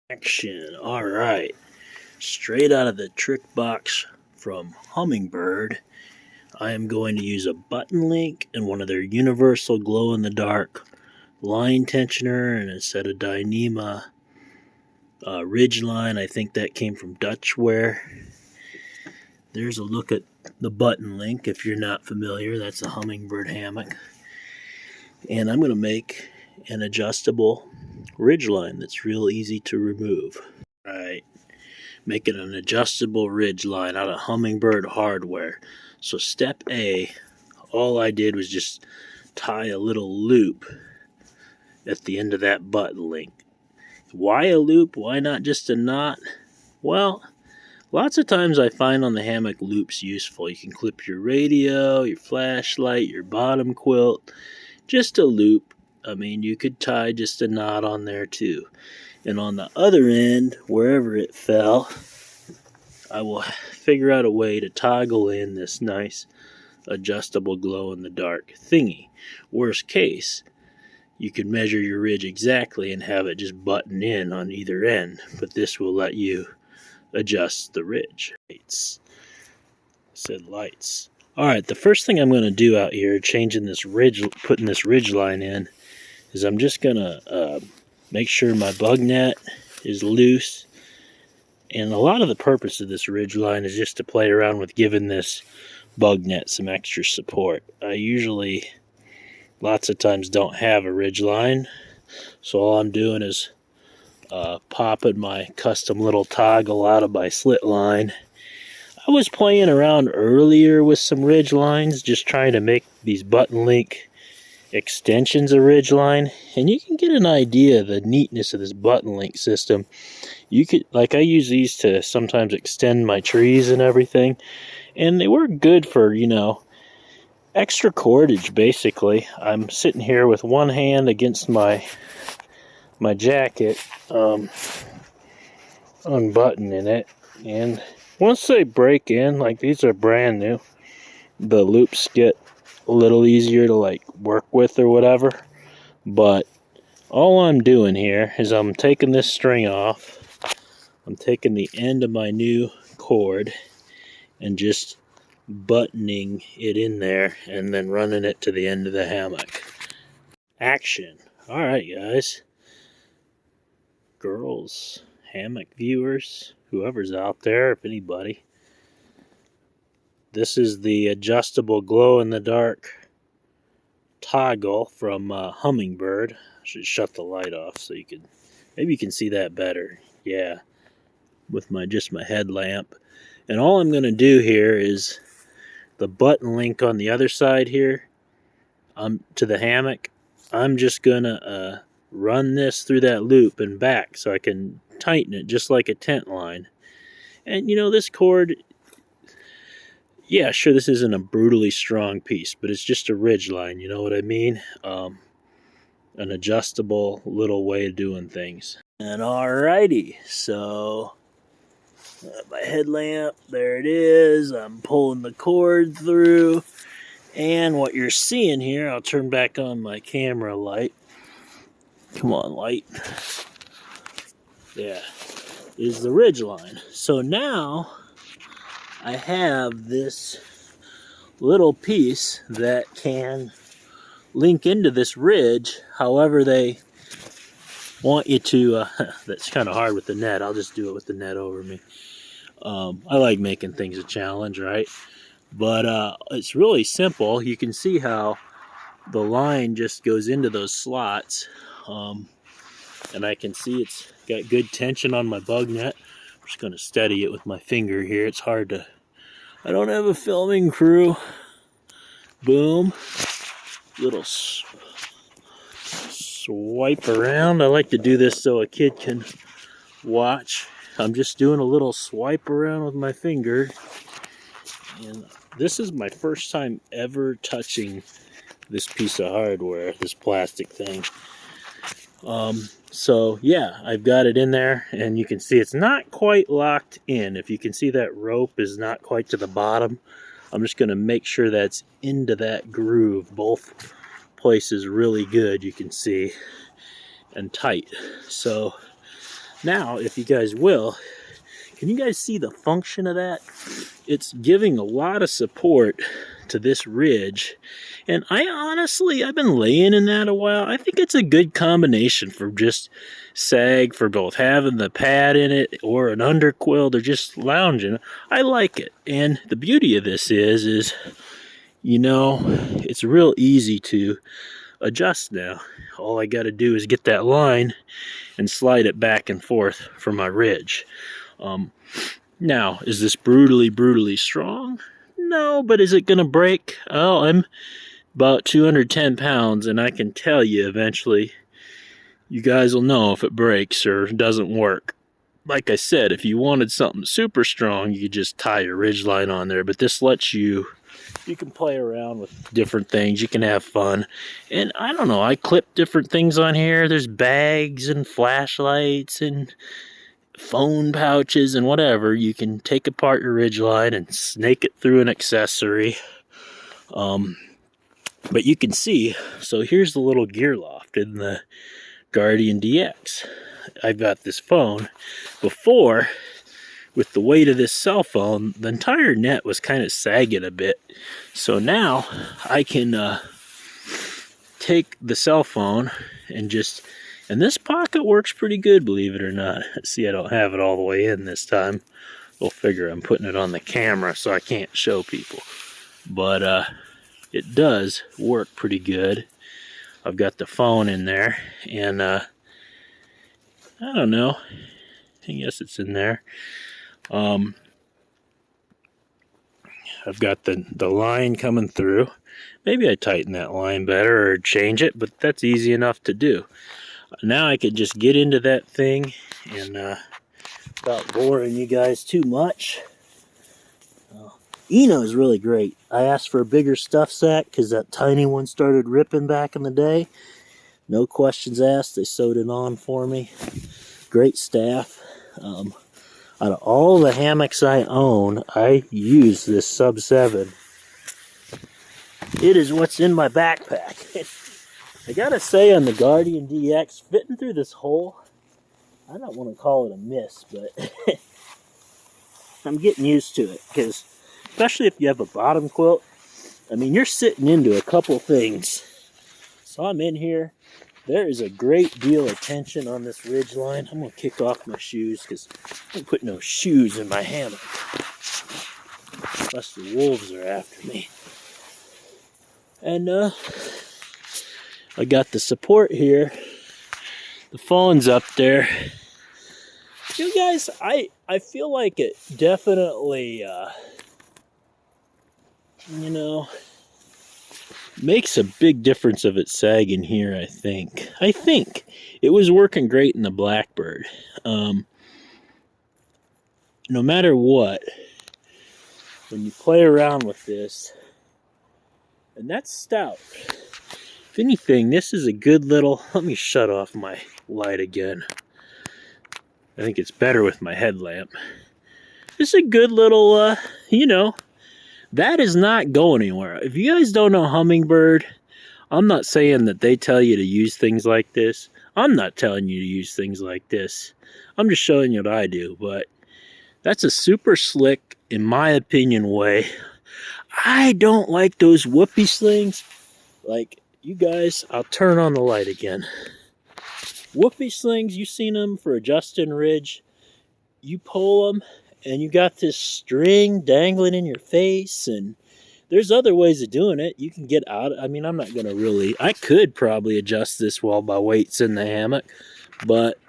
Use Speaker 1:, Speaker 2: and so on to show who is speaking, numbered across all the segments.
Speaker 1: Action. All right. Straight out of the trick box from Hummingbird, I am going to use a button link and one of their universal glow-in-the-dark line tensioner and a set of Dyneema ridge line. I think that came from Dutchware. There's a look at the button link if you're not familiar. That's a Hummingbird hammock. And I'm going to make an adjustable ridge line that's real easy to remove. Right. Making an adjustable ridge line out of Hummingbird hardware. So step A, all I did was just tie a little loop at the end of that button link. Why a loop? Why not just a knot? Well, lots of times I find on the hammock loops useful. You can clip your radio, your flashlight, your bottom quilt, just a loop. I mean, you could tie just a knot on there too. And on the other end, wherever it fell, I will figure out a way to toggle in this nice adjustable glow-in-the-dark thingy. Worst case, you can measure your ridge exactly and have it just button in on either end, but this will let you adjust the ridge. Lights. Lights. Alright, the first thing I'm going to do out here, changing this ridge, putting this ridge line in, is I'm just going to make sure my bug net is loose. And a lot of the purpose of this ridge line is just to play around with giving this bug net some extra support. I usually, lots of times, don't have a ridge line, so all I'm doing is popping my custom little toggle out of my slit line. I was playing around earlier with some ridge lines, just trying to make these button link extensions of ridge line, and you can get an idea of the neatness of this button link system. You could, like, I use these to sometimes extend my trees and everything, and they work good for, you know, extra cordage. Basically, I'm sitting here with one hand against my jacket, unbuttoning it, and once they break in, like these are brand new, the loops get a little easier to like work with or whatever. But all I'm doing here is I'm taking this string off, I'm taking the end of my new cord and just buttoning it in there and then running it to the end of the hammock. Action. Alright guys, girls, hammock viewers, whoever's out there, if anybody, this is the adjustable glow-in-the-dark toggle from Hummingbird. I should shut the light off so you can, maybe you can see that better. Yeah, with my headlamp. And all I'm going to do here is the button link on the other side here, to the hammock. I'm just going to run this through that loop and back so I can tighten it just like a tent line. And you know, this cord, yeah, sure, this isn't a brutally strong piece, but it's just a ridge line, you know what I mean? An adjustable little way of doing things. And alrighty, so my headlamp, there it is. I'm pulling the cord through, and what you're seeing here, I'll turn back on my camera light. Come on, light. Yeah, is the ridge line. So now I have this little piece that can link into this ridge however they want you to. That's kind of hard with the net. I'll just do it with the net over me. I like making things a challenge, right? But it's really simple. You can see how the line just goes into those slots, and I can see it's got good tension on my bug net. I'm just going to steady it with my finger here. It's hard to, I don't have a filming crew. Boom. Little swipe around. I like to do this so a kid can watch. I'm just doing a little swipe around with my finger. And this is my first time ever touching this piece of hardware, this plastic thing. So yeah, I've got it in there, and you can see it's not quite locked in. If you can see, that rope is not quite to the bottom. I'm just going to make sure that's into that groove, both places really good, you can see, and tight. So Now, if you guys will, can you guys see the function of that? It's giving a lot of support to this ridge. And I've been laying in that a while. I think it's a good combination for just sag, for both having the pad in it or an underquilt or just lounging. I like it. And the beauty of this is, it's real easy to adjust now. All I got to do is get that line and slide it back and forth from my ridge. Now, is this brutally strong? No, but is it going to break? Oh, I'm about 210 pounds, and I can tell you eventually, you guys will know if it breaks or doesn't work. Like I said, if you wanted something super strong, you could just tie your ridge line on there, but this lets you can play around with different things. You can have fun. And I don't know, I clip different things on here. There's bags and flashlights and phone pouches and whatever. You can take apart your ridge line and snake it through an accessory. But you can see, so here's the little gear loft in the Guardian DX. I've got this phone. Before, with the weight of this cell phone, the entire net was kind of sagging a bit. So now I can take the cell phone and this pocket works pretty good, believe it or not. See, I don't have it all the way in this time. We'll figure I'm putting it on the camera so I can't show people. But it does work pretty good. I've got the phone in there, and I don't know. I guess it's in there. I've got the line coming through. Maybe I tighten that line better or change it, but that's easy enough to do. Now I can just get into that thing and without boring you guys too much. ENO is really great. I asked for a bigger stuff sack because that tiny one started ripping back in the day. No questions asked. They sewed it on for me. Great staff. Out of all the hammocks I own, I use this Sub 7. It is what's in my backpack. I gotta say, on the Guardian DX, fitting through this hole, I don't want to call it a miss, but I'm getting used to it, because especially if you have a bottom quilt, I mean, you're sitting into a couple things. So I'm in here. There is a great deal of tension on this ridge line. I'm going to kick off my shoes, because I don't put no shoes in my hammock, unless the wolves are after me. And I got the support here. The phone's up there. You guys, I feel like it definitely, makes a big difference of it sagging here, I think. It was working great in the Blackbird. No matter what, when you play around with this, and that's stout. If anything, this is a good little... Let me shut off my light again. I think it's better with my headlamp. This is a good little, that is not going anywhere. If you guys don't know Hummingbird, I'm not saying that they tell you to use things like this. I'm not telling you to use things like this. I'm just showing you what I do. But that's a super slick, in my opinion, way. I don't like those whoopee slings. Like, you guys, I'll turn on the light again. Whoopee slings, you've seen them for adjusting ridge. You pull them, and you got this string dangling in your face, and there's other ways of doing it. You can get out. I mean, I'm not going to really... I could probably adjust this while my weight's in the hammock, but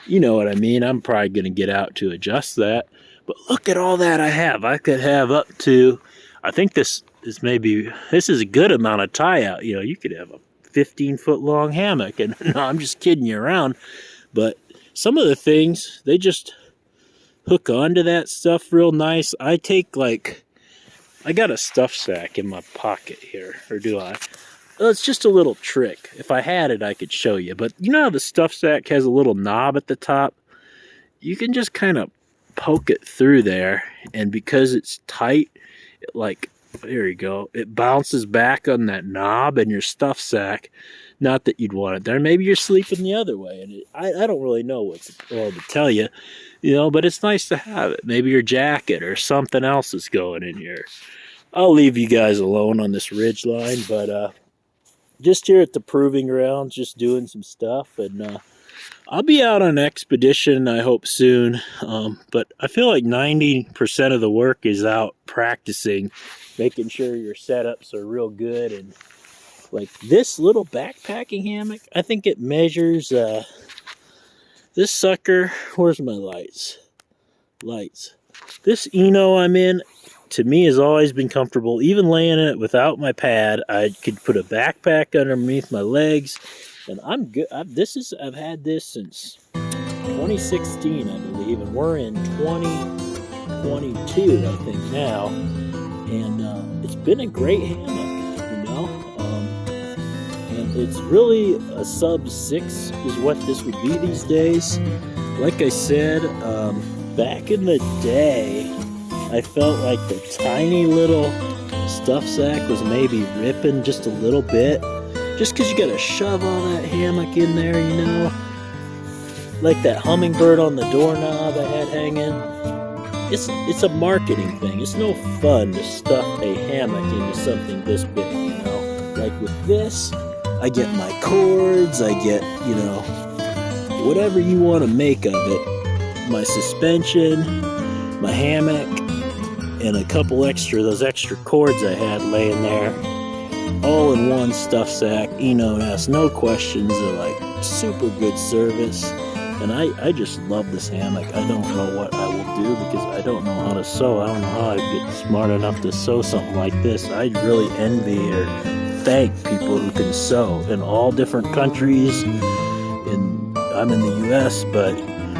Speaker 1: you know what I mean. I'm probably going to get out to adjust that. But look at all that I have. I could have up to... I think this is a good amount of tie out. You could have a 15-foot long hammock, and no, I'm just kidding you around. But some of the things, they just hook onto that stuff real nice. I got a stuff sack in my pocket here, or do I? Well, it's just a little trick. If I had it, I could show you. But you know how the stuff sack has a little knob at the top? You can just kind of poke it through there, and because it's tight, there you go, it bounces back on that knob, and your stuff sack Not that you'd want it there. Maybe you're sleeping the other way, and I don't really know what's all to tell you, but it's nice to have it. Maybe your jacket or something else is going in here. I'll leave you guys alone on this ridge line, but just here at the proving grounds, just doing some stuff, and I'll be out on an expedition, I hope soon, but I feel like 90% of the work is out practicing, making sure your setups are real good. And like this little backpacking hammock, I think it measures, this sucker, where's my lights? This ENO I'm in, to me, has always been comfortable. Even laying in it without my pad, I could put a backpack underneath my legs, and I'm good. I've had this since 2016, I believe, and we're in 2022, I think now, and it's been a great hammock, and it's really a sub 6 is what this would be these days. Like I said, back in the day, I felt like the tiny little stuff sack was maybe ripping just a little bit, just because you got to shove all that hammock in there, like that Hummingbird on the doorknob I had hanging. It's a marketing thing. It's no fun to stuff a hammock into something this big, Like with this, I get my cords, I get, whatever you want to make of it. My suspension, my hammock, and a couple those extra cords I had laying there, all in one stuff sack. ENO asks no questions. They're like super good service, and I just love this hammock. I don't know what I will do because I don't know how to sew. I don't know how I get smart enough to sew something like this. I really envy or thank people who can sew in all different countries. I'm in the US, but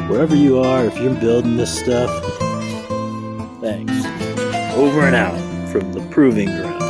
Speaker 1: wherever you are, if you're building this stuff, thanks. Over and out from the proving ground.